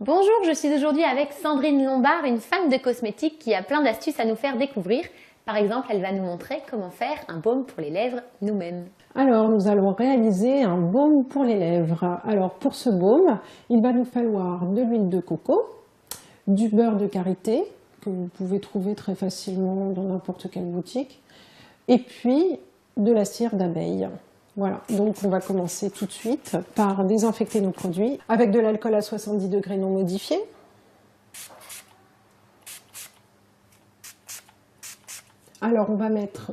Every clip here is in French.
Bonjour, je suis aujourd'hui avec Sandrine Lombard, une fan de cosmétiques qui a plein d'astuces à nous faire découvrir. Par exemple, elle va nous montrer comment faire un baume pour les lèvres nous-mêmes. Alors, nous allons réaliser un baume pour les lèvres. Alors, pour ce baume, il va nous falloir de l'huile de coco, du beurre de karité, que vous pouvez trouver très facilement dans n'importe quelle boutique, et puis de la cire d'abeille. Voilà, donc on va commencer tout de suite par désinfecter nos produits avec de l'alcool à 70 degrés non modifié. Alors on va mettre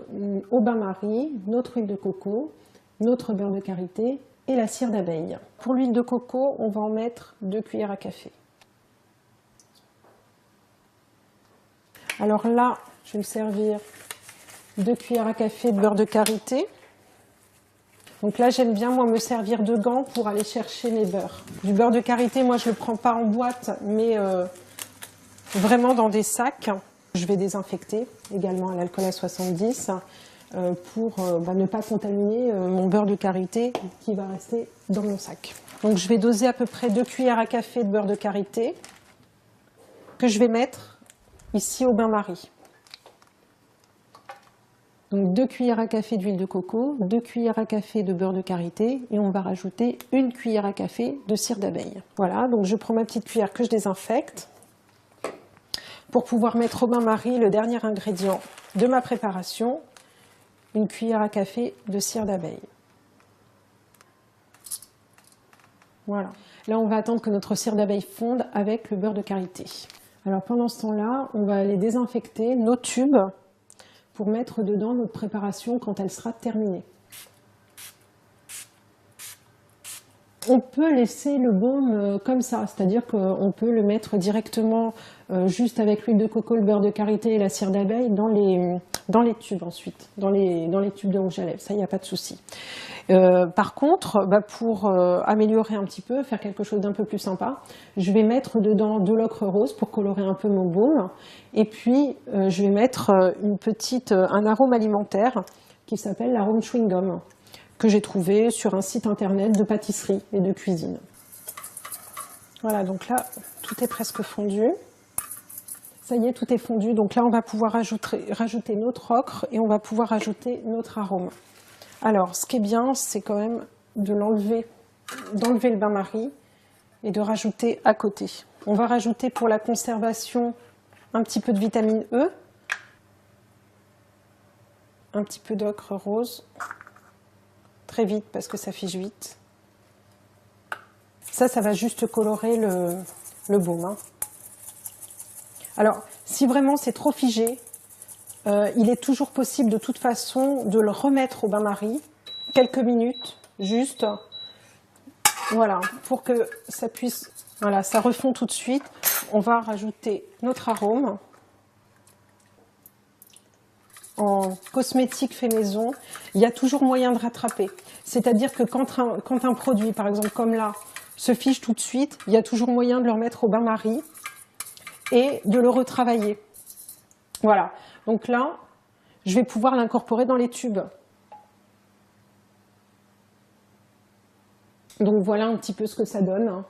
au bain-marie notre huile de coco, notre beurre de karité et la cire d'abeille. Pour l'huile de coco, on va en mettre 2 cuillères à café. Alors là, je vais me servir 2 cuillères à café de beurre de karité. Donc là, j'aime bien moi me servir de gants pour aller chercher mes beurres. Du beurre de karité, moi je ne le prends pas en boîte, mais vraiment dans des sacs. Je vais désinfecter également à l'alcool à 70 pour ne pas contaminer mon beurre de karité qui va rester dans mon sac. Donc je vais doser à peu près 2 cuillères à café de beurre de karité que je vais mettre ici au bain-marie. Donc 2 cuillères à café d'huile de coco, 2 cuillères à café de beurre de karité et on va rajouter 1 cuillère à café de cire d'abeille. Voilà, donc je prends ma petite cuillère que je désinfecte pour pouvoir mettre au bain-marie le dernier ingrédient de ma préparation, 1 cuillère à café de cire d'abeille. Voilà, là on va attendre que notre cire d'abeille fonde avec le beurre de karité. Alors pendant ce temps-là, on va aller désinfecter nos tubes pour mettre dedans notre préparation quand elle sera terminée. On peut laisser le baume comme ça, c'est-à-dire qu'on peut le mettre directement juste avec l'huile de coco, le beurre de karité et la cire d'abeille dans les tubes ensuite, dans les tubes de rouge à lèvres, ça il n'y a pas de souci. Par contre, pour améliorer un petit peu, faire quelque chose d'un peu plus sympa, je vais mettre dedans de l'ocre rose pour colorer un peu mon baume. Et puis, je vais mettre un arôme alimentaire qui s'appelle l'arôme chewing-gum, que j'ai trouvé sur un site internet de pâtisserie et de cuisine. Voilà, donc là, tout est presque fondu. Ça y est, tout est fondu. Donc là, on va pouvoir rajouter notre ocre et on va pouvoir ajouter notre arôme. Alors, ce qui est bien, c'est quand même d'enlever le bain-marie et de rajouter à côté. On va rajouter pour la conservation un petit peu de vitamine E, un petit peu d'ocre rose, très vite parce que ça fige vite. Ça va juste colorer le baume, hein. Alors, si vraiment c'est trop figé, il est toujours possible de toute façon de le remettre au bain-marie, quelques minutes, juste, voilà, pour que ça puisse, voilà, ça refond tout de suite. On va rajouter notre arôme. En cosmétique fait maison, il y a toujours moyen de rattraper. C'est-à-dire que quand un produit, par exemple comme là, se fige tout de suite, il y a toujours moyen de le remettre au bain-marie et de le retravailler. Voilà, donc là, je vais pouvoir l'incorporer dans les tubes. Donc voilà un petit peu ce que ça donne.